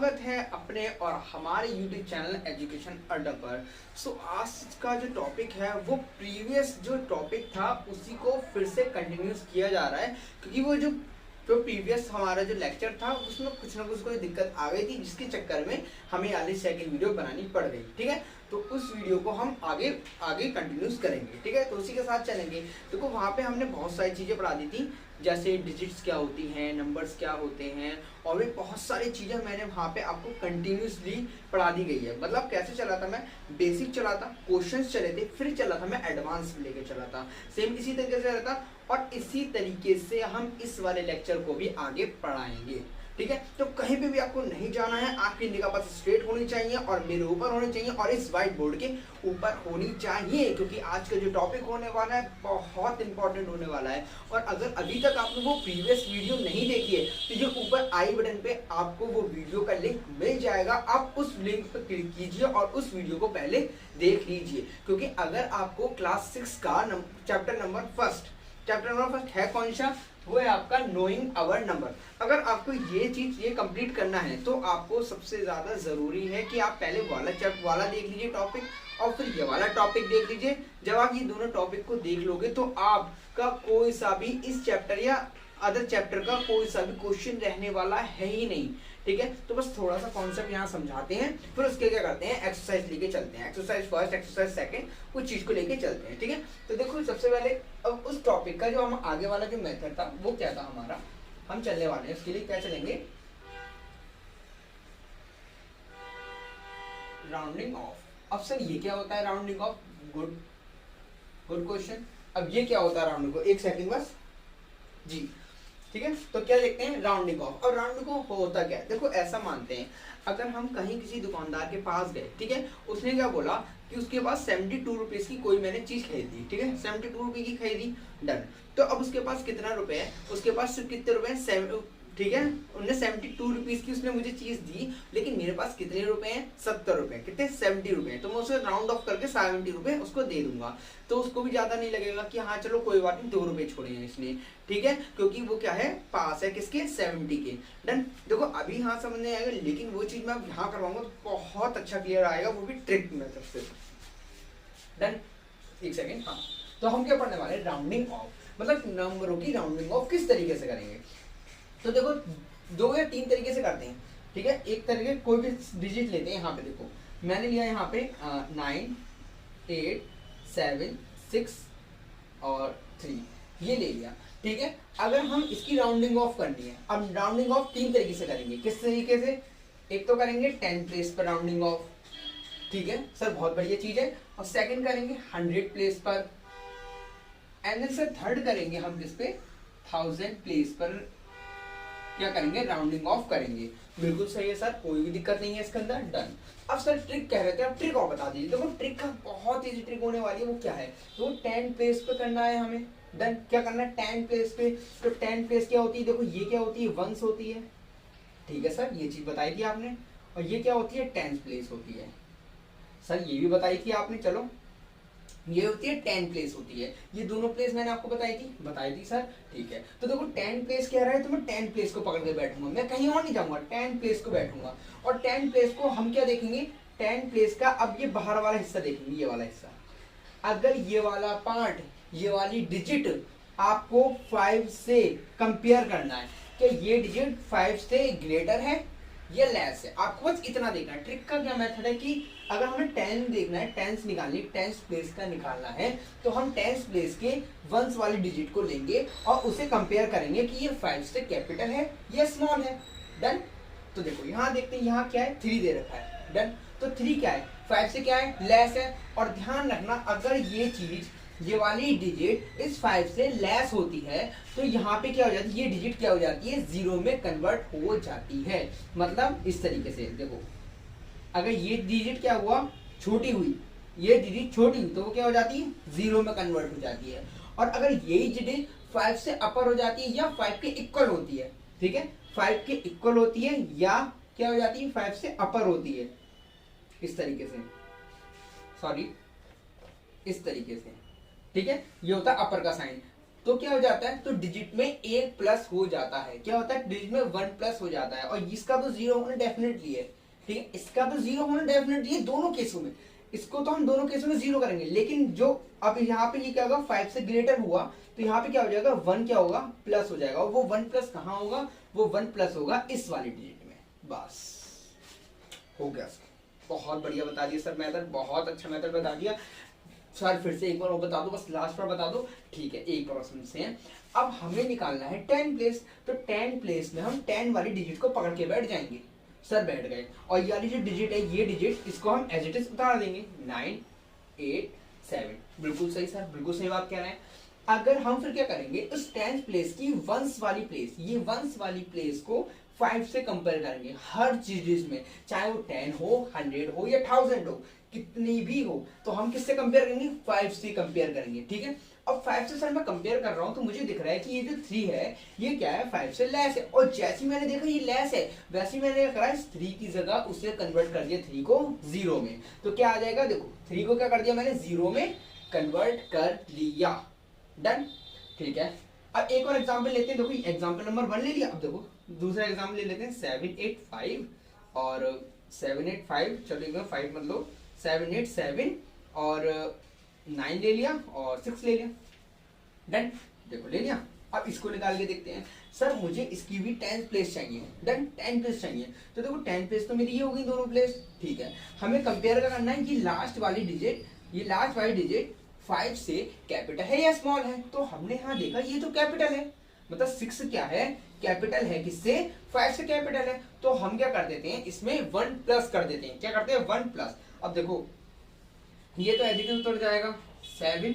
स्वागत है अपने और हमारे YouTube चैनल एजुकेशन अड्डा पर। आज का जो टॉपिक है वो प्रीवियस जो टॉपिक था उसी को फिर से कंटिन्यूस किया जा रहा है, क्योंकि वो जो प्रीवियस हमारा जो लेक्चर था उसमें कुछ ना कुछ कोई दिक्कत आ गई थी, जिसके चक्कर में हमें वाली सेकंड वीडियो बनानी पड़ गई। ठीक है, तो उस वीडियो को हम आगे कंटिन्यूस करेंगे। ठीक है, तो उसी के साथ चलेंगे। देखो वहाँ पे हमने बहुत सारी चीज़ें पढ़ा दी थी, जैसे डिजिट्स क्या होती हैं, नंबर्स क्या होते हैं, और भी बहुत सारी चीज़ें मैंने वहाँ पे आपको कंटिन्यूसली पढ़ा दी गई है। मतलब कैसे चला था, मैं बेसिक चला था, क्वेश्चंस चले थे, फिर चला था मैं एडवांस लेके चला था, सेम इसी तरीके से रहता। और इसी तरीके से हम इस वाले लेक्चर को भी आगे पढ़ाएंगे। ठीक है, तो कहीं पे भी आपको नहीं जाना है, आपकी निगाह बस स्ट्रेट होनी चाहिए और मेरे ऊपर होनी चाहिए और इस व्हाइट बोर्ड के ऊपर होनी चाहिए, क्योंकि आज का जो टॉपिक होने वाला है बहुत इंपॉर्टेंट होने वाला है। और अगर अभी तक आपने वो प्रीवियस वीडियो नहीं देखी है तो जो ऊपर आई बटन पे आपको वो वीडियो का लिंक मिल जाएगा, आप उस लिंक पर क्लिक कीजिए और उस वीडियो को पहले देख लीजिए। क्योंकि अगर आपको क्लास 6 का चैप्टर नंबर फर्स्ट है कौन सा, वो है आपका नोइंग आवर नंबर। अगर आपको ये कंप्लीट करना है तो आपको सबसे ज्यादा जरूरी है कि आप पहले वाला देख लीजिए टॉपिक, और फिर ये वाला टॉपिक देख लीजिए। जब आप ये दोनों टॉपिक को देख लोगे तो आपका कोई सा भी इस चैप्टर या अदर चैप्टर का कोई सा भी क्वेश्चन रहने वाला है ही नहीं। ठीक है, तो बस थोड़ा सा कॉन्सेप्ट यहाँ समझाते हैं, फिर उसके क्या करते हैं, एक्सरसाइज लेके चलते हैं। एक्सरसाइज फर्स्ट, एक्सरसाइज सेकंड, कुछ चीज को लेके चलते हैं। ठीक है, तो देखो सबसे पहले अब उस टॉपिक का जो हम आगे वाला जो मेथड था वो क्या था हमारा, हम चलने वाले हैं उसके लिए क्या चलेंगे, राउंडिंग ऑफ। अब सर ये क्या होता है राउंडिंग ऑफ? Good question. अब ये क्या होता है राउंडिंग ऑफ? एक सेकंड बस जी। ठीक है, तो क्या देखते हैं राउंडिंग ऑफ। और राउंडिंग ऑफ होता क्या है, देखो ऐसा मानते हैं अगर हम कहीं किसी दुकानदार के पास गए, ठीक है, उसने क्या बोला कि उसके पास 72 रुपीज की कोई मैंने चीज खरीदी, ठीक है, 72 रुपए की खरीदी, डन। तो अब उसके पास कितना रुपए है, उसके पास सिर्फ कितने रुपए हैं, ठीक है, उन्होंने 72 रुपीज की उसने मुझे चीज दी, लेकिन मेरे पास कितने रुपए हैं, 70 रुपए, कितने, 70 रुपए। तो मैं उसे राउंड ऑफ करके 70 रुपए उसको दे दूंगा, तो उसको भी ज्यादा नहीं लगेगा कि हाँ चलो कोई बात नहीं, 2 रुपए छोड़े हैं इसने। ठीक है, क्योंकि वो क्या है, पास है किसके, 70 के। डन। देखो अभी हाँ समझ नहीं आएगा, लेकिन वो चीज मैं यहाँ करवाऊंगा तो बहुत अच्छा क्लियर आएगा, वो भी ट्रिक मेथड से। डन, एक सेकेंड। हाँ, तो हम क्या पढ़ने वाले हैं, राउंडिंग ऑफ, मतलब नंबरों की राउंडिंग ऑफ किस तरीके से करेंगे। तो देखो 2 या 3 तरीके से करते हैं। ठीक है, एक तरीके कोई भी डिजिट लेते हैं। यहाँ पे देखो मैंने लिया यहाँ पे 9, 8, 7, 6 और 3, ये ले लिया। ठीक है, अगर हम इसकी राउंडिंग ऑफ करनी है, अब राउंडिंग ऑफ 3 तरीके से करेंगे। किस तरीके से, एक तो करेंगे 10 प्लेस पर राउंडिंग ऑफ, ठीक है सर, बहुत बढ़िया चीज है। और सेकंड करेंगे 100 प्लेस पर, एंड देन सर थर्ड करेंगे हम किस पे, 1000 प्लेस पर क्या करेंगे, राउंडिंग ऑफ करेंगे। बिल्कुल सही है सर, कोई भी दिक्कत नहीं है इसके अंदर। डन। अब सर ट्रिक कह रहे थे, अब ट्रिक और बता दीजिए। देखो ट्रिक का बहुत इजी ट्रिक होने वाली है, वो क्या है, तो 10 प्लेस पे करना है हमें। डन, क्या करना है, 10 प्लेस पे। तो 10 प्लेस क्या होती है, देखो ये क्या होती है, वंस होती है, ठीक है सर, ये चीज बताई थी आपने। और ये क्या होती है, 10 प्लेस होती है, सर ये भी बताई थी आपने। चलो ये होती है 10 प्लेस होती है, ये दोनों प्लेस मैंने आपको बताई थी सर। ठीक है, तो देखो 10 प्लेस कह रहा है तो मैं 10 प्लेस को पकड़ के बैठूंगा, मैं कहीं और नहीं जाऊंगा, 10 प्लेस को बैठूंगा। और 10 प्लेस को हम क्या देखेंगे, 10 प्लेस का अब ये बाहर वाला हिस्सा देखेंगे, ये वाला हिस्सा। अगर ये वाला पार्ट, ये वाली डिजिट आपको 5 से कंपेयर करना है कि ये डिजिट 5 से ग्रेटर है ये लेस है, आपको बस इतना देखना है। ट्रिक का क्या मेथड है कि अगर हमें 10 देखना है, 10 निकालनी, 10 प्लेस का निकालना है, तो हम 10 प्लेस के वंस वाली डिजिट को लेंगे और उसे कंपेयर करेंगे कि ये 5 से कैपिटल है या स्मॉल है। डन। तो देखो यहाँ देखते हैं, यहाँ क्या है, 3 दे रखा है। डन, तो 3 क्या है, 5 से क्या है, लेस है। और ध्यान रखना अगर ये चीज, ये वाली डिजिट इस 5 से लेस होती है तो यहाँ पे क्या हो जाती है, ये डिजिट क्या हो जाती है, 0 में कन्वर्ट हो जाती है। मतलब इस तरीके से देखो, अगर ये डिजिट क्या हुआ, छोटी हुई, ये डिजिट छोटी हुई तो वो क्या हो जाती है, 0 में कन्वर्ट हो जाती है। और अगर यही डिजिट 5 से अपर हो जाती है या 5 के इक्वल होती है, ठीक है, 5 के इक्वल होती है या क्या हो जाती है, 5 से अपर होती है, इस तरीके से, सॉरी इस तरीके से, ठीक है, ये होता है अपर का साइन। तो क्या हो जाता है, तो डिजिट में एक प्लस हो जाता है, क्या होता है डिजिट में 1 प्लस हो जाता है, और इसका तो जीरो होना डेफिनेटली है, ठीक है, इसका तो जीरो होना डेफिनेटली है दोनों केसों में, इसको तो हम दोनों केसों में जीरो करेंगे, लेकिन जो अब यहाँ पे ये क्या होगा 5 से ग्रेटर हुआ, तो यहाँ पे क्या हो जाएगा 1 क्या होगा प्लस हो जाएगा, वो 1 प्लस कहाँ होगा, वो 1 प्लस होगा इस वाली डिजिट में, बस हो गया सर। बहुत बढ़िया बता दिया सर मेथड, बहुत अच्छा मेथड बता दिया सर। फिर से एक बार वो बता दो, बस लास्ट बार बता दो, ठीक है। एक बार समझते हैं, अब हमें निकालना है 10 प्लेस, तो 10 प्लेस में हम 10 वाली डिजिट को पकड़ के बैठ जाएंगे, सर बैठ गए, और ये वाली जो डिजिट है ये डिजिट इसको हम एज इट इज उतार देंगे 9 8 7, बिल्कुल सही सर, बिल्कुल सही बात कह रहे हैं। अगर हम फिर क्या करेंगे, उस 10 प्लेस की वंस वाली प्लेस, ये वंस वाली प्लेस को 5 से कंपेयर करेंगे हर चीज में, चाहे वो 10 हो 100 हो या 1000 हो, कितनी भी हो, तो हम किससे कंपेयर करेंगे 5 से कंपेयर करेंगे, ठीक है। अब 5 से सर मैं कंपेयर कर रहा हूं, तो मुझे दिख रहा है कि ये जो 3 है ये क्या है 5 से लेस है, और जैसे मैंने देखा ये लेस है, वैसे मैंने क्या करा इस 3 की जगह उसे कन्वर्ट कर दिया 3 को 0 में, तो क्या आ जाएगा, देखो 3 को क्या कर दिया मैंने 0 में कन्वर्ट कर लिया, डन, ठीक है। अब एक और एग्जांपल लेते हैं, देखो एग्जांपल नंबर 1 ले लिया, अब देखो दूसरा एग्जांपल ले लेते हैं 785 और 785, चलो एक 5 मतलब 787 और 9 ले लिया और 6 ले लिया, डन, देखो ले लिया। अब इसको निकाल के देखते हैं, सर मुझे इसकी भी 10 प्लेस चाहिए, डन 10 प्लेस चाहिए, तो देखो 10 प्लेस तो मेरी ये हो गई दोनों प्लेस, ठीक है। हमें कंपेयर करना है कि लास्ट वाली डिजिट, ये लास्ट वाली डिजिट 5 से कैपिटल है या स्मॉल है, तो हमने यहाँ देखा ये तो कैपिटल है, मतलब 6 क्या है कैपिटल है, किससे 5 से कैपिटल है, तो हम क्या कर देते हैं इसमें 1 प्लस कर देते हैं, क्या करते हैं 1 प्लस। अब देखो ये तो एज इट इज उतर जाएगा 7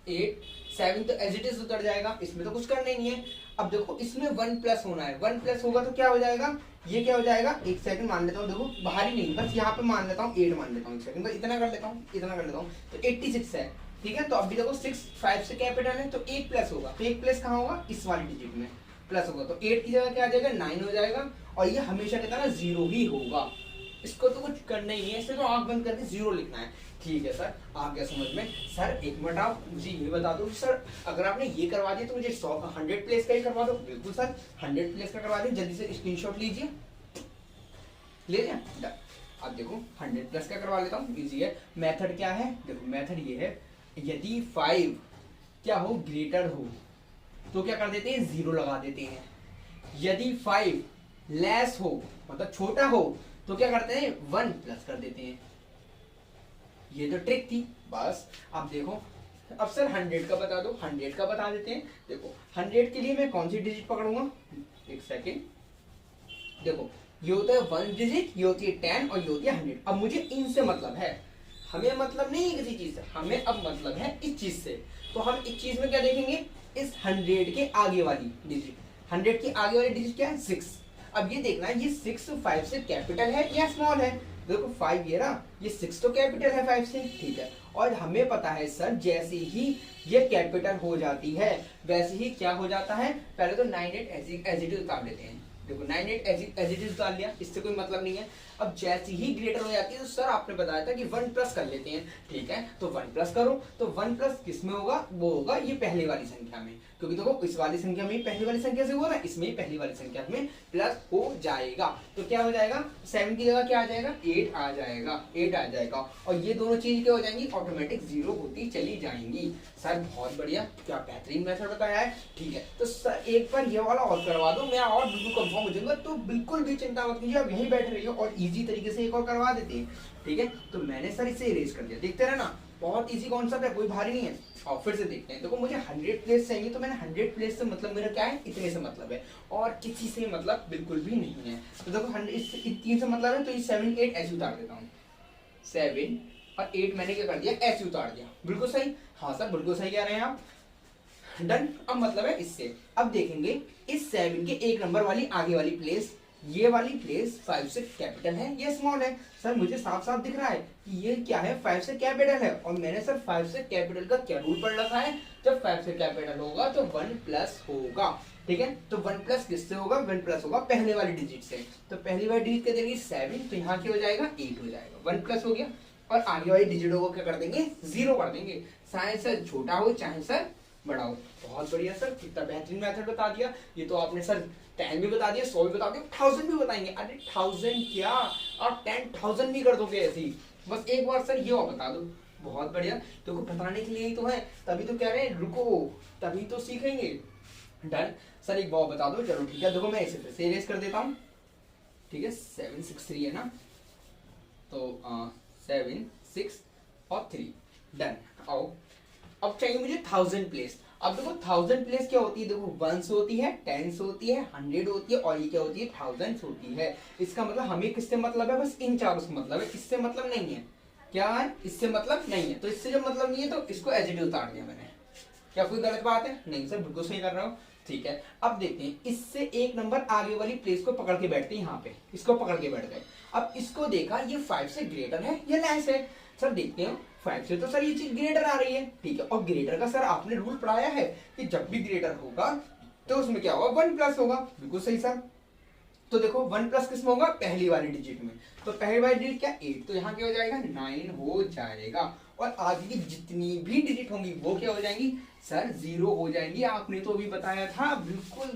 8 7 तो एज इट इज उतर जाएगा, इसमें तो कुछ करना ही नहीं है। अब देखो इसमें 1 प्लस होना है, 1 प्लस होगा तो क्या हो जाएगा, ये क्या हो जाएगा, एक सेकंड मान लेता हूँ, देखो बाहर ही नहीं बस यहाँ पे मान लेता हूँ 8 मान लेता हूँ, एक सेकंड बस इतना कर लेता हूँ, इतना कर लेता हूँ, तो 86 है, ठीक है। तो अभी देखो 6 5 से कैपिटल है, तो 1 प्लस होगा, तो 1 प्लस कहाँ होगा इस वाली डिजिट में प्लस होगा, तो 8 की जगह क्या आ जाएगा 9 हो जाएगा, और ये हमेशा कहता है ना 0 ही होगा, इसको तो कुछ करना ही नहीं है, इससे तो आंख बंद करके 0 लिखना है, ठीक है सर आ गया समझ में। सर एक मिनट आप मुझे ये बता दो सर, अगर आपने ये करवा दिया तो मुझे 100 प्लेस का ही करवा दो, बिल्कुल सर 100 प्लेस का करवा दो, जल्दी से स्क्रीनशॉट लीजिए, ले लिया। अब देखो 100 प्लस का करवा लेता हूँ, इजी है। मेथड क्या है, देखो मेथड ये है, यदि 5 क्या हो ग्रेटर हो तो क्या कर देते हैं 0 लगा देते हैं, यदि 5 लेस हो मतलब छोटा हो तो क्या करते हैं 1 प्लस कर देते हैं, ये तो ट्रिक थी बस। अब देखो अब सर 100 का बता दो, 100 का बता देते हैं, देखो 100 के लिए मैं कौन सी डिजिट पकड़ूंगा, एक सेकेंड, देखो ये होता है 1 डिजिट, ये होती है 10 और ये होती है 100। अब मुझे इनसे मतलब है, हमें मतलब नहीं है किसी चीज से, हमें अब मतलब है इस चीज से, तो हम इस चीज में क्या देखेंगे, इस 100 के आगे वाली डिजिट, 100 की आगे वाली डिजिट क्या है 6। अब ये देखना है ये 6 5 से कैपिटल है या स्मॉल है, देखो 5 ये रहा, ये 6 तो कैपिटल है 5 से, ठीक है। और हमें पता है सर जैसे ही ये कैपिटल हो जाती है वैसे ही क्या हो जाता है, पहले तो 9 8 एज इट इज उतार लेते हैं, देखो 9 8 एज इट इज उतार लिया, इससे कोई मतलब नहीं है। अब जैसे ही ग्रेटर हो जाती है तो सर आपने बताया था कि 1 प्लस कर लेते हैं, ठीक है, तो 1 प्लस करो, तो 1 प्लस किस में होगा, वो होगा ये पहले वाली संख्या में, क्योंकि देखो इस वाली संख्या में पहली वाली संख्या से हुआ ना, इसमें पहली वाली संख्या में प्लस हो जाएगा, तो क्या हो जाएगा 7 की जगह क्या आ जाएगा 8 आ जाएगा, 8 आ जाएगा, और ये दोनों चीज क्या हो जाएंगी ऑटोमेटिक 0 होती चली जाएंगी। सर बहुत बढ़िया, क्या बेहतरीन मेथड बताया है, ठीक है। तो सर एक बार ये वाला और करवा दो, मैं और बिल्कुल कंफर्म हो जाऊंगा, तो बिल्कुल भी चिंता मत कीजिए, आप यहीं बैठे रहिए और इजी तरीके से एक और करवा देते हैं, ठीक है। तो मैंने सर इसे इरेज कर दिया, देखते रहना, बहुत इजी कॉन्सेप्ट है, कोई भारी नहीं है। और फिर से देखते हैं, देखो मुझे 100 प्लेस चाहिए, तो मैंने 100 प्लेस से मतलब मेरा क्या है इतने से मतलब है, और किसी से मतलब बिल्कुल भी नहीं है। तो देखो 100 इस 3 से मतलब है, तो ये 7 8 ऐसे उतार देता हूँ, 7 और 8 मैंने क्या कर दिया ऐसे उतार दिया, बिल्कुल सही, हाँ सर बिल्कुल सही कह रहे हैं आप, डन। अब मतलब है इससे, अब देखेंगे इस 7 के एक नंबर वाली आगे वाली प्लेस, ये वाली प्लेस 5 से कैपिटल है या स्मॉल है, सर मुझे साफ साफ दिख रहा है कि ये क्या है 5 से कैपिटल है, और मैंने सर 5 से कैपिटल का क्या रूल पढ़ रखा है, जब 5 से कैपिटल होगा तो 1 प्लस होगा, ठीक है। तो 1 प्लस किससे होगा, 1 प्लस होगा पहले वाली डिजिट से, तो पहली वाली डिजिट क्या देंगे 7, तो यहाँ क्या हो जाएगा 8 हो जाएगा, 1 प्लस हो गया, और आगे वाली डिजिटों को क्या कर देंगे 0 कर देंगे, चाहे सर छोटा हो चाहे सर बढ़ाओ। बहुत बढ़िया सर, कितना बेहतरीन मेथड बता दिया। ये तो आपने सर 10 भी बता दिया, 100 भी बता दिया, 1000 भी बताएंगे। अरे 1000 क्या, आप 10,000 भी कर दोगे ऐसी। बस एक बार सर ये और बता दो। बहुत बढ़िया, तो बताने के लिए ही तो है, तभी तो कह रहे हैं रुको, तभी तो सीखेंगे। डन सर, एक बार बता दो। चलो ठीक है, देखो मैं इसे फिर से इरेज कर देता हूँ। ठीक है, 763 है ना, तो 7 6 और 3। डन। आओ, अब चाहिए मुझे 1000 प्लेस। अब देखो 1000 प्लेस क्या होती है, देखो 1 होती है, 10 होती है, 100 होती है, और ये क्या होती है, 1000 होती है। इसका मतलब हमें किससे मतलब है, बस इन चारों से मतलब है, इससे मतलब नहीं है। क्या है, इससे मतलब नहीं है। तो इससे जब मतलब नहीं है तो इसको एज इट इज उतार दिया मैंने। क्या कोई गलत बात है? नहीं सर, बिल्कुल सही कर रहा हूँ। ठीक है, अब देखते हैं, इससे एक नंबर आगे वाली प्लेस को पकड़ के बैठते हैं यहाँ पे, इसको पकड़ के बैठ गए। अब इसको देखा, ये 5 से ग्रेटर है या लेस है। सर देखते हैं, 5 से तो सर ये चीज ग्रेटर आ रही है। ठीक है, और ग्रेटर का सर आपने रूल पढ़ाया है कि जब भी ग्रेटर होगा तो उसमें क्या होगा, 1 प्लस होगा। बिल्कुल सही सर। तो देखो 1 प्लस किस में होगा, पहली वाली डिजिट में। तो पहली वाली डिजिट क्या, 8, तो यहाँ क्या हो जाएगा, 9 हो जाएगा। और आगे की जितनी भी डिजिट होंगी वो क्या हो जाएंगी सर, 0 हो जाएंगी। आपने तो अभी बताया था, बिल्कुल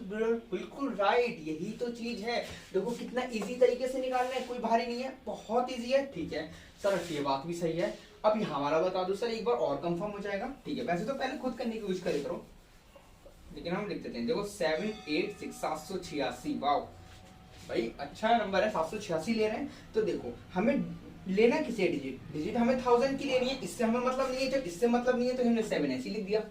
बिल्कुल राइट, यही तो चीज है। देखो कितना इजी तरीके से निकालना है, कोई भारी नहीं है, बहुत इजी है। ठीक है सर, ये बात भी सही है। अब यहाँ वाला बता दो सर, एक बार और कंफर्म हो जाएगा। ठीक है, वैसे तो पहले खुद करने की कोशिश करे करो, लेकिन हम लिख देते हैं। देखो 7 8 6 786। वाह भाई, अच्छा नंबर है, 786 ले रहे हैं। तो देखो हमें लेना किसे डिजिट हमें 1000 की लेनी है। इससे हमें मतलब नहीं है, जब इससे मतलब नहीं है तो हमने 7 ऐसे लिख दिया।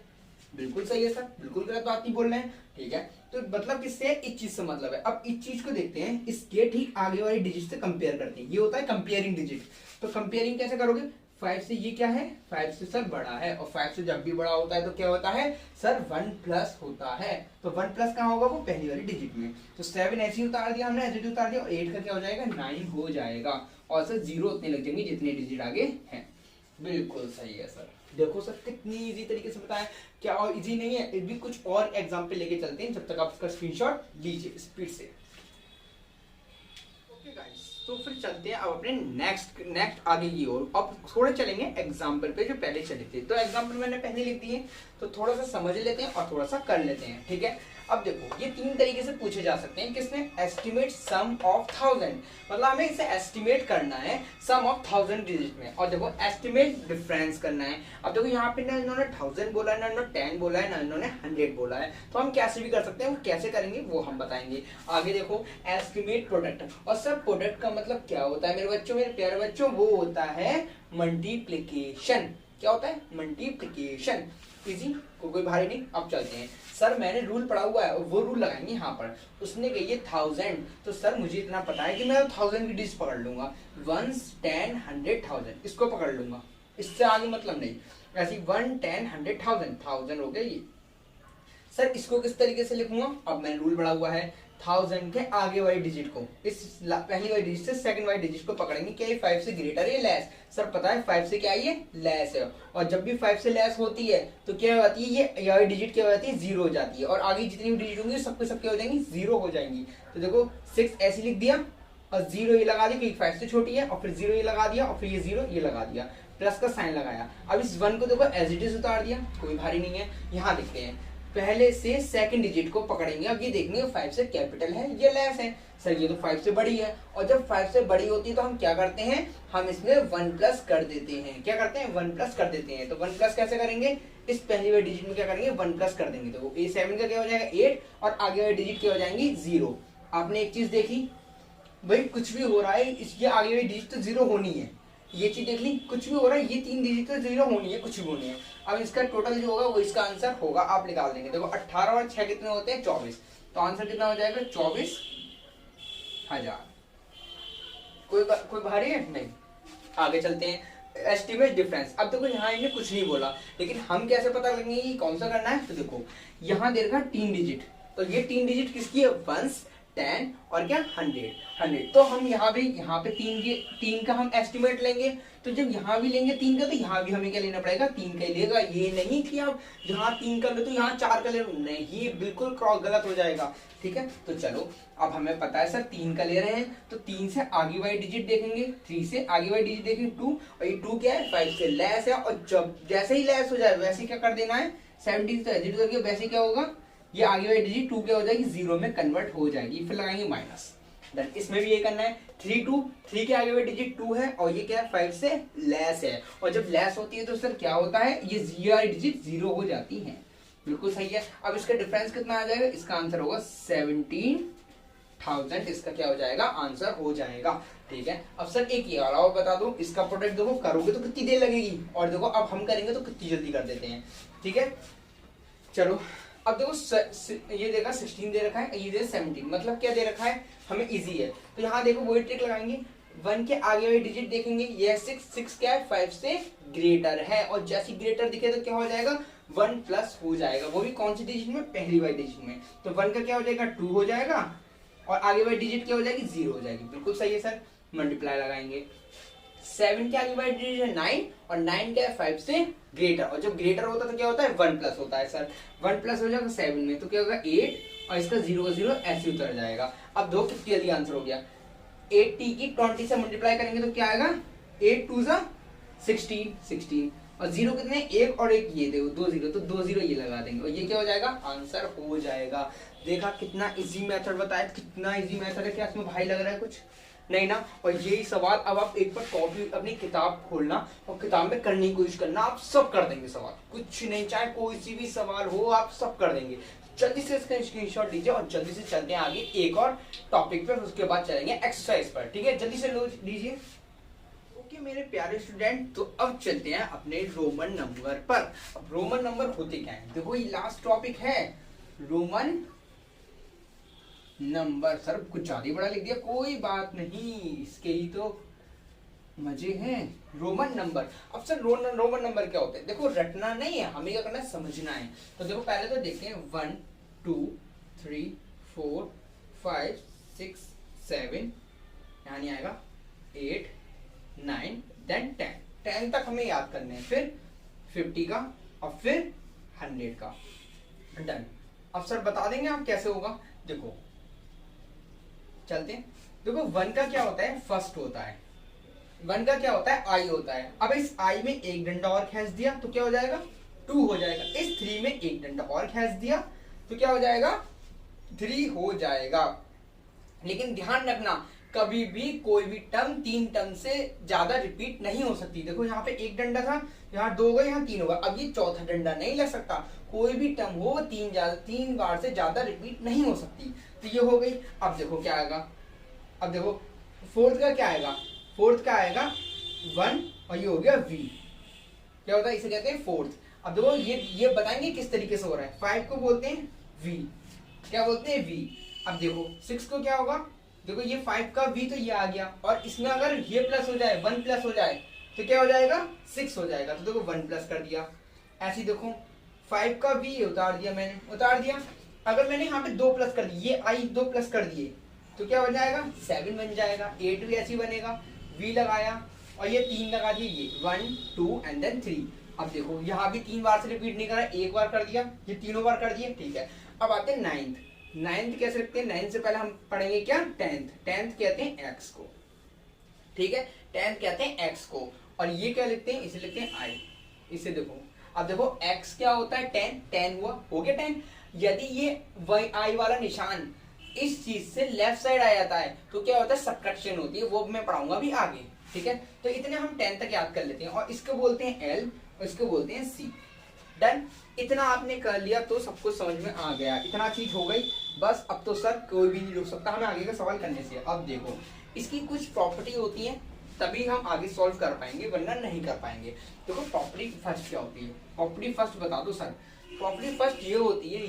बिल्कुल सही है सर, बिल्कुल गलत बात नहीं बोल रहे हैं। ठीक है, तो मतलब किससे, इस चीज से मतलब है। अब इस चीज को देखते हैं, इसके ठीक आगे वाली डिजिट से कंपेयर करते हैं। ये होता है कंपेयरिंग डिजिट। तो कंपेयरिंग कैसे करोगे, 5 से ये क्या है, 5 से सर बड़ा है, और 5 से जब भी बड़ा होता है तो क्या होता है सर, 1 प्लस होता है। तो 1 प्लस कहाँ होगा, वो पहली वाली डिजिट में। तो 7 ऐसे ही उतार दिया हमने, ऐसे उतार दिया, और 8 का क्या हो जाएगा, 9 हो जाएगा। और सर 0 उतने लग जाएंगे जितने डिजिट आगे हैं। बिल्कुल सही है सर। देखो सर कितनी इजी तरीके से बताया। क्या और इजी नहीं है, भी कुछ और एग्जाम्पल लेके चलते हैं, जब तक आप इसका स्क्रीनशॉट लीजिए स्पीड से। ओके गाइस, तो फिर चलते हैं अब अपने नेक्स्ट आगे की ओर। अब थोड़े चलेंगे एग्जाम्पल पे जो पहले चले थे। तो एग्जाम्पल मैंने पहले लिख दिए, तो थोड़ा सा समझ लेते हैं और थोड़ा सा कर लेते हैं। ठीक है, अब देखो ये 3 तरीके से पूछे जा सकते हैं। किसने, एस्टिमेट सम ऑफ 1000, मतलब हमें इसे एस्टिमेट करना है सम ऑफ 1000 डिजिट में। और देखो एस्टिमेट डिफरेंस करना है। अब देखो यहाँ पे ना इन्होंने 1000 बोला है, ना इन्होंने 10 बोला है, ना इन्होंने 100 बोला है। तो हम कैसे भी कर सकते हैं, वो कैसे करेंगे वो हम बताएंगे आगे। देखो एस्टिमेट प्रोडक्ट, और सर प्रोडक्ट का मतलब क्या होता है मेरे बच्चों, मेरे प्यारे बच्चों, वो होता है मल्टीप्लीकेशन। क्या होता है, मल्टीप्लीकेशन। इजी, कोई भारी नहीं। अब चलते हैं, सर मैंने रूल पढ़ा हुआ है, वो रूल लगाएंगे यहाँ पर। उसने कही है 1000, तो सर मुझे इतना पता है कि मैं 1000 की डिजिट पकड़ लूंगा। 1 10 100 1000 इसको पकड़ लूंगा, इससे आगे मतलब नहीं। ऐसी 1 10 100 1000 हो गया ये। सर इसको किस तरीके से लिखूंगा, अब मैंने रूल पढ़ा हुआ है, 1000 के आगे वाली डिजिट को, इस पहली वाली डिजिट से सेकंड वाली डिजिट को पकड़ेंगे। क्या ये 5 से ग्रेटर है लेस, सर पता है 5 से क्या है, ये लेस है। और जब भी 5 से लेस होती है तो क्या होती है, ये वाली डिजिट क्या हो जाती है, 0 हो जाती है। और आगे जितनी भी डिजिट होंगी सबके सब क्या हो जाएंगी, 0 हो जाएंगी। तो देखो 6 ऐसे लिख दिया, और 0 ये लगा दिया क्योंकि 5 से छोटी है, और फिर 0 ये लगा दिया, और फिर ये 0 ये लगा दिया, प्लस का साइन लगाया। अब इस 1 को देखो एज इट इज उतार दिया, कोई भारी नहीं है। यहाँ देखते हैं, पहले से सेकंड डिजिट को पकड़ेंगे। अब ये देखेंगे 5 से कैपिटल है या लेस है। सर ये तो 5 से बड़ी है, और जब 5 से बड़ी होती है तो हम क्या करते हैं, हम इसमें 1 प्लस कर देते हैं। क्या करते हैं, 1 प्लस कर देते हैं। तो 1 प्लस कैसे करेंगे, इस पहली वाली डिजिट में क्या करेंगे, 1 प्लस कर देंगे। तो A7 का क्या हो जाएगा 8, और आगे वाली डिजिट क्या हो जाएंगी 0। आपने एक चीज देखी भाई, कुछ भी हो रहा है इसके आगे वाली डिजिट तो 0 होनी है। ये चीज देख ली, कुछ भी हो रहा है ये 3 डिजिट तो 0 होनी है, कुछ भी होनी है। अब इसका टोटल जो होगा वो इसका आंसर होगा, आप निकाल देंगे। देखो 18 और 6 कितने होते हैं, 24। तो आंसर कितना हो जाएगा, 24,000। कोई भारी है नहीं। आगे चलते हैं, एस्टिमेट डिफरेंस। अब देखो यहाँ इन्हें कुछ नहीं बोला, लेकिन हम कैसे पता लगेंगे कि कौन सा करना है। तो देखो यहाँ दे रखा 3 डिजिट, तो ये 3 डिजिट किसकी है, 1 10 और क्या 100। तो हम यहाँ पे 3 का हम एस्टिमेट लेंगे। तो जब यहाँ भी लेंगे 3 का, तो यहाँ भी हमें क्या लेना पड़ेगा, 3 का ही लेगा। ये नहीं कि आप जहाँ 3 का ले तो यहाँ 4 का ले लो, नहीं, ये बिल्कुल गलत हो जाएगा। ठीक है, तो चलो अब हमें पता है सर 3 का ले रहे हैं, तो 3 से आगे वाली डिजिट देखेंगे, 3 से आगे वाली डिजिट देखेंगे 2, और ये 2 क्या है, 5 से लेस है। और जब जैसे ही लेस हो जाए वैसे क्या कर देना है, 17 से जीरो करके वैसे क्या होगा, ये आगे वाली डिजिट 2 क्या हो जाएगी, 0 में कन्वर्ट हो जाएगी, फिर लगाएंगे माइनस। देन इसमें भी ये करना है, 3 के आगे वाली डिजिट 2 है और ये क्या है 5 से लेस है, और जब लेस होती है तो सर क्या होता है, ये वाली डिजिट 0 हो जाती है। बिल्कुल सही है। अब इसका डिफरेंस कितना आ जाएगा, इसका आंसर होगा 17,000, इसका क्या हो जाएगा, आंसर हो जाएगा। ठीक है। अब सर एक ये वाला और बता दो, इसका प्रोडक्ट देखो करोगे तो कितनी देर लगेगी, और देखो अब हम करेंगे तो कितनी जल्दी कर देते हैं। ठीक है, चलो अब देखो ये देखा 16 दे रखा है, ये दे 17, मतलब क्या दे रखा है हमें, इजी है। तो यहाँ देखो वही ट्रिक लगाएंगे, 1 के आगे वाली डिजिट देखेंगे, ये 6 क्या है 5 से ग्रेटर है, और जैसे ग्रेटर दिखे तो क्या हो जाएगा 1 प्लस हो जाएगा, वो भी कौन सी डिजिट में, पहली वाली डिजिट में। तो 1 का क्या हो जाएगा 2 हो जाएगा, और आगे वाली डिजिट क्या हो जाएगी 0 हो जाएगी। बिल्कुल सही है सर। मल्टीप्लाई लगाएंगे, 7 के आगे वाली डिजिट है 9, और 9 क्या है 5 से ग्रेटर, और जब ग्रेटर होता है तो क्या होता है 1 प्लस होता है सर, 1 प्लस हो जाएगा 7 में, तो क्या होगा 8, और इसका 0 का 0 ऐसे उतर जाएगा। अब दो कितनी जल्दी आंसर हो गया, 80 की 20 से मल्टीप्लाई करेंगे तो क्या आएगा, 8 2 16, और 0 कितने, एक और एक ये देखो 2 0, तो 2 0 ये लगा देंगे, और ये क्या हो जाएगा, आंसर हो जाएगा। देखा कितना इजी मेथड बताया, कितना इजी मेथड है, क्या इसमें भाई लग रहा है कुछ नहीं ना। और यही सवाल अब आप एक बार कॉपी अपनी किताब खोलना और किताब में करने की कोशिश करना, आप सब कर देंगे सवाल, कुछ नहीं, चाहे कोई सी भी सवाल हो आप सब कर देंगे। जल्दी से इसका स्क्रीनशॉट लीजिए और जल्दी से चलते हैं आगे एक और टॉपिक पे, उसके बाद चलेंगे एक्सरसाइज पर। ठीक है, जल्दी से लीजिए। ओके मेरे प्यारे स्टूडेंट, तो अब चलते हैं अपने रोमन नंबर पर। अब रोमन नंबर होते क्या है, देखो ये लास्ट टॉपिक है रोमन नंबर। सर कुछ ज्यादा ही बड़ा लिख दिया, कोई बात नहीं, इसके ही तो मजे हैं। रोमन नंबर, अब सर रोमन नंबर क्या होते हैं, देखो रटना नहीं है, हमें क्या करना है, समझना है। तो देखो पहले तो देखते हैं 1 2 3 4 5 6 7, यहाँ नहीं आएगा, 8 9 देन 10 तक हमें याद करने हैं, फिर 50 का और फिर 100 का। डन। अब सर बता देंगे आप कैसे होगा, देखो चलते हैं। देखो 1 का क्या होता है, फर्स्ट होता है, 1 का क्या होता है, आई होता है। अब इस आई में एक डंडा और खींच दिया तो क्या हो जाएगा 2 हो जाएगा, इस 3 में एक डंडा और खींच दिया तो क्या हो जाएगा 3 हो जाएगा। लेकिन ध्यान रखना कभी भी कोई भी टर्म 3 टर्म से ज्यादा रिपीट नहीं हो सकती। देखो यहाँ पे एक डंडा था, यहाँ 2 होगा, यहाँ 3 होगा, अब ये चौथा डंडा नहीं लग सकता। कोई भी टर्म हो 3 बार से ज्यादा रिपीट नहीं हो सकती। तो ये हो गई। अब देखो क्या आएगा, अब देखो फोर्थ का क्या आएगा, फोर्थ का आएगा 1, और ये हो गया v, क्या होता है, इसे कहते हैं फोर्थ। अब देखो ये बताएंगे किस तरीके से हो रहा है। 5 को बोलते हैं v, क्या बोलते हैं v। अब देखो 6 को क्या होगा, देखो ये 5 का v तो ये आ गया, और इसमें अगर ये प्लस हो जाए 1 प्लस हो जाए तो क्या हो जाएगा 6 हो जाएगा, तो देखो 1 प्लस कर दिया। ऐसे ही देखो 5 का v उतार दिया, मैंने उतार दिया। अगर मैंने यहाँ पे 2 प्लस कर दिए, ये आई 2 प्लस कर दिए तो क्या बन जाएगा 7 बन जाएगा। 8 भी ऐसे ही बनेगा, v लगाया और ये 3 लगा दिए, ये 1 2 एंड देन 3। अब देखो यहाँ भी 3 बार से रिपीट नहीं करा, एक बार कर दिया, ये तीनों बार कर दिए, ठीक है। अब आते हैं 9th कैसे लिखते हैं, 9th से पहले हम पढ़ेंगे क्या 10th कहते हैं x को, ठीक है, 10th कहते हैं x को। और ये क्या लिखते हैं, इसे लिखते हैं i। इसे देखो, अब देखो x क्या होता है 10 हुआ, हो गया 10। यदि ये i वाला निशान इस चीज से लेफ्ट साइड आ जाता है तो क्या होता है सब्ट्रैक्शन होती है, वो मैं पढ़ाऊंगा भी आगे, ठीक है। तो इतने हम 10 तक याद कर लेते हैं, और इसको बोलते हैं l और इसको बोलते हैं c। डन। इतना आपने कर लिया तो सब कुछ समझ में आ गया, इतना चीज हो गई बस। अब तो सर कोई भी नहीं रोक सकता हमें आगे का सवाल करने से। अब देखो इसकी कुछ प्रॉपर्टी होती है तभी हम आगे सॉल्व कर पाएंगे, वरना नहीं कर पाएंगे। देखो प्रॉपर्टी फर्स्ट क्या होती है, प्रॉपर्टी फर्स्ट बता दो सर। प्रॉपर्टी फर्स्ट ये होती है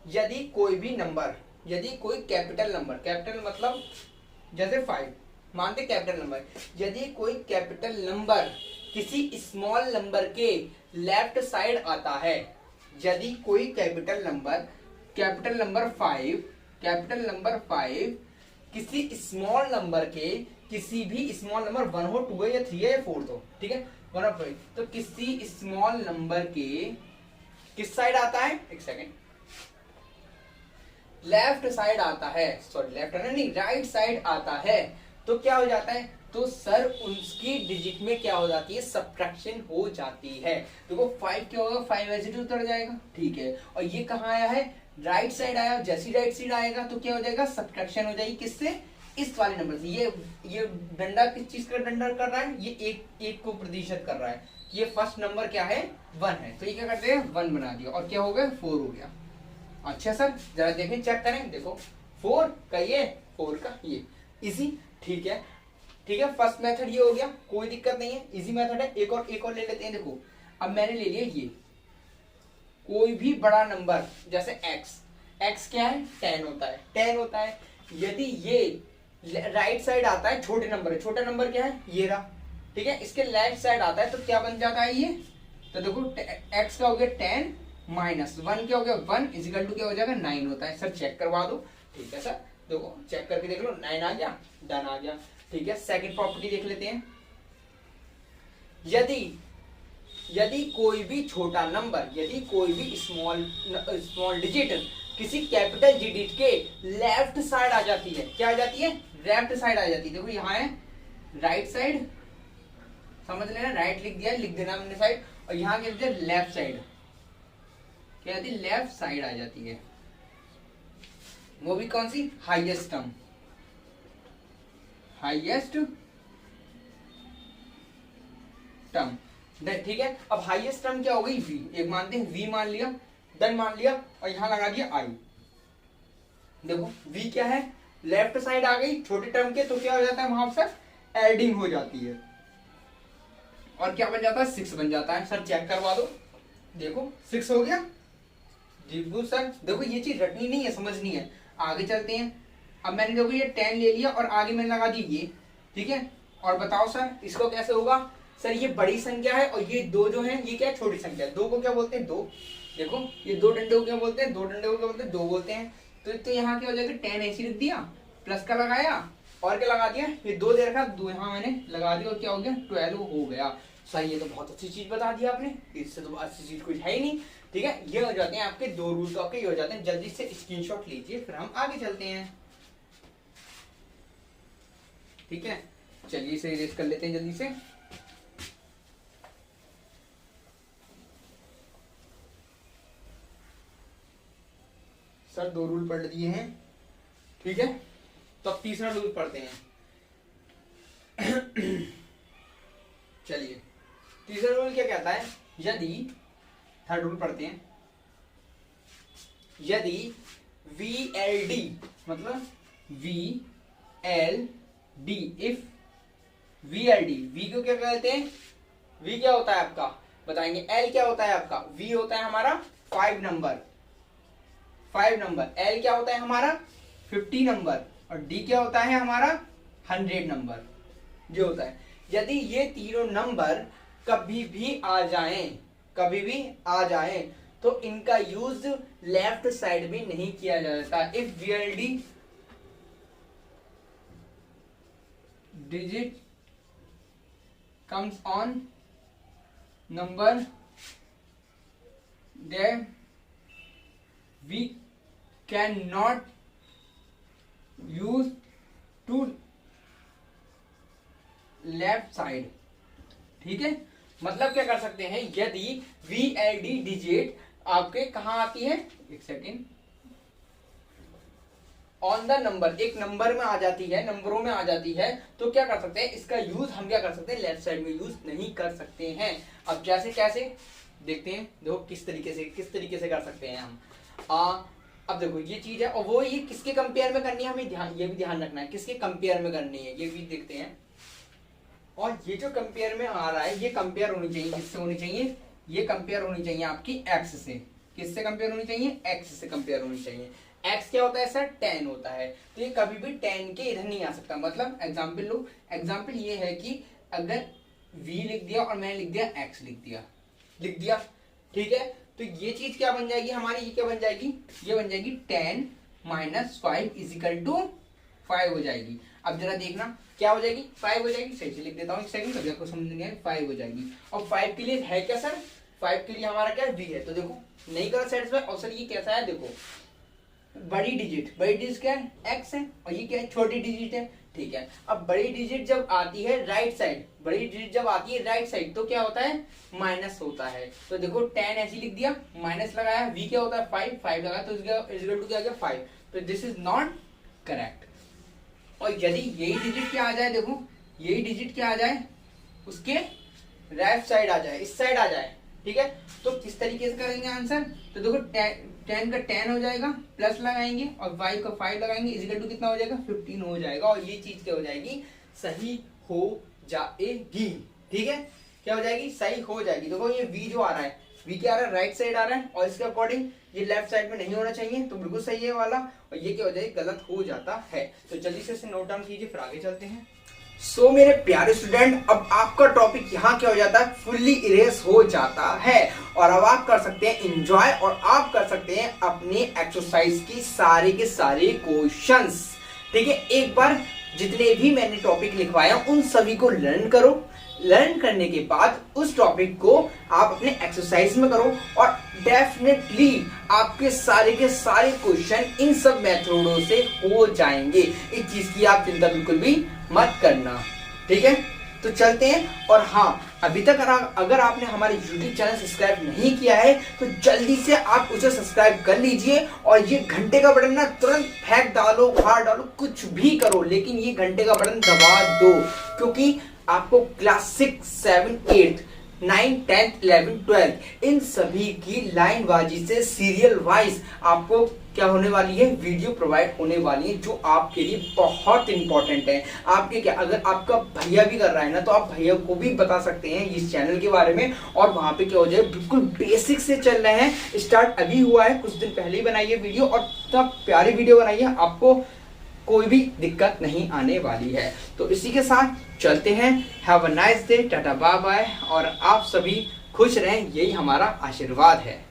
यदि कोई भी नंबर, यदि कोई कैपिटल नंबर, कैपिटल मतलब जैसे 5 मानते कैपिटल नंबर, यदि कोई कैपिटल नंबर किसी स्मॉल नंबर के लेफ्ट साइड आता है, यदि कोई कैपिटल नंबर 5 किसी स्मॉल नंबर के, किसी भी स्मॉल नंबर 1 हो 2 है या 3 है या 4 हो, ठीक है 1 और 5, तो किसी स्मॉल नंबर के किस साइड आता है, एक सेकेंड, लेफ्ट साइड आता है, सॉरी लेफ्ट नहीं राइट साइड आता है, तो क्या हो जाता है, तो सर उसकी डिजिट में क्या हो जाती है, सब्ट्रैक्शन हो जाती है। देखो 5 क्या होगा, 5 ऐसे तो उतर जाएगा, ठीक है। और ये कहाँ आया है, राइट साइड आया, जैसी राइट साइड आएगा तो क्या हो जाएगा, सब्ट्रैक्शन हो जाएगी, किससे, इस वाले नंबर से। ये डंडा किस चीज का डंडा कर रहा है, ये एक को प्रतिशत कर रहा है। ये फर्स्ट नंबर क्या है, 1 है, तो ये क्या करते हैं, 1 बना दिया, और क्या हो गया, 4 हो गया। अच्छा सर जरा देखें, चेक करें, देखो 4 का ये, 4 का ये, इजी, ठीक है, ठीक है। फर्स्ट मेथड ये हो गया, कोई दिक्कत नहीं है, इजी मेथड है। एक और ले लेते हैं। देखो अब मैंने ले लिया ये, कोई भी बड़ा नंबर जैसे x क्या है, 10 होता है, 10 होता है। यदि ये राइट साइड आता है, छोटे नंबर है, छोटा नंबर क्या है, ये रहा, ठीक है। इसके लेफ्ट साइड आता है तो क्या बन जाता है ये, तो देखो x का हो गया 10 माइनस 1 क्या हो गया, 1 इजिकल टू क्या हो जाएगा, 9 होता है। सर चेक करवा दो, ठीक है सर, देखो चेक करके देख लो, 9 आ गया, डन आ गया, ठीक है। सेकंड प्रॉपर्टी देख लेते हैं। यदि कोई भी छोटा नंबर, यदि कोई भी स्मॉल डिजिट किसी कैपिटल डिजिट के लेफ्ट साइड आ जाती है, क्या आ जाती है, लेफ्ट साइड आ जाती है। देखो यहाँ है राइट साइड, समझ लेना, राइट लिख दिया, लिख देना हमने साइड, और यहाँ क्या लिखते हैं, लेफ्ट साइड, क्या आती है, लेफ्ट साइड आ जाती है। वो भी कौन सी, हाईएस्ट टर्म, हाईएस्ट टर्म, ठीक है। अब हाईएस्ट टर्म क्या हो गई, v, एक मानते हैं v मान लिया, डन मान लिया, और यहां लगा दिया i। देखो v क्या है, लेफ्ट साइड आ गई छोटे टर्म के, तो क्या हो जाता है, वहां पर एडिंग हो जाती है, और क्या बन जाता है, 6 बन जाता है। सर चेक करवा दो, देखो 6 हो गया, जी सर। देखो ये चीज रटनी नहीं है, समझनी है, आगे चलते हैं। अब मैंने देखो ये 10 ले लिया, और आगे मैंने लगा दी ये, ठीक है। और बताओ सर इसको कैसे होगा, सर ये बड़ी संख्या है, और ये 2 जो है ये क्या है, छोटी संख्या है। 2 को क्या बोलते हैं, 2, देखो ये 2 डंडे को क्या बोलते हैं, 2 डंडे को क्या बोलते हैं, 2 बोलते हैं। तो यहाँ क्या हो जाएगा, 10 ऐसे लिख दिया, प्लस का लगाया, और क्या लगा दिया, ये 2 दे रखा, 2 यहाँ मैंने लगा दिया, और क्या हो गया, 12 हो गया। सही, ये तो बहुत अच्छी चीज बता दी आपने, इससे तो अच्छी चीज कुछ है ही नहीं, ठीक है। ये हो जाते हैं आपके 2 रूल, तो आपके ये हो जाते हैं। जल्दी से स्क्रीनशॉट लीजिए, फिर हम आगे चलते हैं, ठीक है। चलिए इसे इरेज कर लेते हैं जल्दी से। सर 2 रूल पढ़ दिए हैं, ठीक है। तो अब तीसरा रूल पढ़ते हैं। चलिए तीसरा रूल क्या कहता है, यदि, थर्ड रूल पढ़ते हैं, यदि VLD मतलब VLD, इफ VLD, V को क्या कहते हैं, V क्या होता है आपका, बताएंगे। L क्या होता है आपका, V होता है हमारा 5 नंबर, 5 नंबर। L क्या होता है हमारा 50 नंबर, और D क्या होता है हमारा 100 नंबर, जो होता है। यदि ये तीनों नंबर कभी भी आ जाएं, कभी भी आ जाएं, तो इनका यूज लेफ्ट साइड में नहीं किया जाता। If VLD digit comes on number, then we cannot use to left side, ठीक है। मतलब क्या कर सकते हैं, यदि VLD डिजिट आपके कहां आती है, एक सेकेंड, ऑन द नंबर, एक नंबर में आ जाती है, नंबरों में आ जाती है, तो क्या कर सकते हैं, इसका यूज हम क्या कर सकते हैं, लेफ्ट साइड में यूज नहीं कर सकते हैं। अब कैसे कैसे देखते हैं, देखो किस तरीके से कर सकते हैं हम। अब देखो ये चीज है, और वो ये किसके कंपेयर में करनी है, हमें ये भी ध्यान रखना है, किसके कंपेयर में करनी है, ये भी देखते हैं। और ये जो कंपेयर में आ रहा है, ये कंपेयर होनी चाहिए, किससे होनी चाहिए, ये कंपेयर होनी चाहिए आपकी एक्स से। किससे कंपेयर होनी चाहिए, एक्स से कंपेयर होनी चाहिए। एक्स क्या होता है सर, 10 होता है, तो ये कभी भी 10 के इधर नहीं आ सकता। मतलब एग्जाम्पल लो, एग्जाम्पल ये है कि अगर v लिख दिया और मैंने लिख दिया x लिख दिया, ठीक है। तो ये चीज क्या बन जाएगी हमारी, ये क्या बन जाएगी, ये बन जाएगी 10 माइनस 5 इजिकल टू 5 हो जाएगी। अब जरा देखना क्या हो जाएगी, 5 हो जाएगी। सही से लिख देता हूँ, एक सेकंड, कभी आपको समझ नहीं आए, 5 हो जाएगी। और 5 के लिए है क्या सर, 5 के लिए हमारा क्या v है, तो देखो नहीं करा सेटिस्फाई। और सर ये कैसा है, देखो बड़ी डिजिट क्या है, x है, और ये क्या है, छोटी डिजिट है। ठीक है, अब बड़ी डिजिट जब आती है राइट साइड, बड़ी डिजिट जब आती है राइट साइड तो क्या होता है, माइनस होता है। तो देखो 10 ऐसे लिख दिया, माइनस लगाया, v क्या होता है 5 लगाया, तो इक्वल टू क्या आ गया 5। तो दिस इज नॉट करेक्ट। और यदि यही डिजिट क्या आ जाए, देखो यही डिजिट क्या आ जाए, उसके लेफ्ट साइड आ जाए, इस साइड आ जाए, ठीक है, तो किस तरीके से करेंगे आंसर। तो देखो 10 का 10 हो जाएगा, प्लस लगाएंगे और 5 का 5 लगाएंगे, इक्वल टू कितना हो जाएगा 15 हो जाएगा। और ये चीज क्या हो जाएगी, सही हो जाएगी। ठीक है, क्या हो जाएगी, सही हो जाएगी। देखो ये v जो आ रहा है, v क्या आ रहा है, राइट साइड आ रहा है, और इसके अकॉर्डिंग ये लेफ्ट साइड में नहीं होना चाहिए, तो बिल्कुल सही है वाला, और ये क्या हो जाएगा, गलत हो जाता है। तो जल्दी से इसे नोट डाउन कीजिए, फिर आगे चलते हैं। सो मेरे प्यारे स्टूडेंट, अब आपका टॉपिक यहाँ क्या हो जाता है, फुल्ली इरेज हो जाता है, और अब आप कर सकते हैं एंजॉय, और आप कर सकते हैं अपने एक्सरसाइज की सारे के सारे क्वेश्चंस। ठीक है, एक बार जितने भी मैंने टॉपिक लिखवाया उन सभी को लर्न करो। लर्न करने के बाद उस टॉपिक को आप अपने एक्सरसाइज में करो, और डेफिनेटली आपके सारे के सारे क्वेश्चन इन सब मेथडों से हो जाएंगे। इस चीज की आप चिंता बिल्कुल भी मत करना। ठीक है, तो चलते हैं। और हाँ, अभी तक अगर आपने हमारे YouTube चैनल सब्सक्राइब नहीं किया है तो जल्दी से आप उसे सब्सक्राइब कर लीजिए, और ये घंटे का बटन ना तुरंत फेंक डालो, फाड़ डालो, कुछ भी करो, लेकिन ये घंटे का बटन दबा दो, क्योंकि आपको क्लास 6, 7, 8, 9, 10, 11, 12 इन सभी की लाइन बाजी से सीरियल वाइज आपको क्या होने वाली है, वीडियो प्रोवाइड होने वाली है, जो आपके लिए बहुत इंपॉर्टेंट है। आपके क्या, अगर आपका भैया भी कर रहा है ना, तो आप भैया को भी बता सकते हैं इस चैनल के बारे में, और वहां पे क्या हो जाए, बिल्कुल बेसिक से चल रहे हैं, स्टार्ट अभी हुआ है, कुछ दिन पहले ही बनाई है वीडियो, और इतना प्यारी वीडियो बनाई है, आपको कोई भी दिक्कत नहीं आने वाली है। तो इसी के साथ चलते हैं। Have a nice day, tata bye bye, और आप सभी खुश रहें, यही हमारा आशीर्वाद है।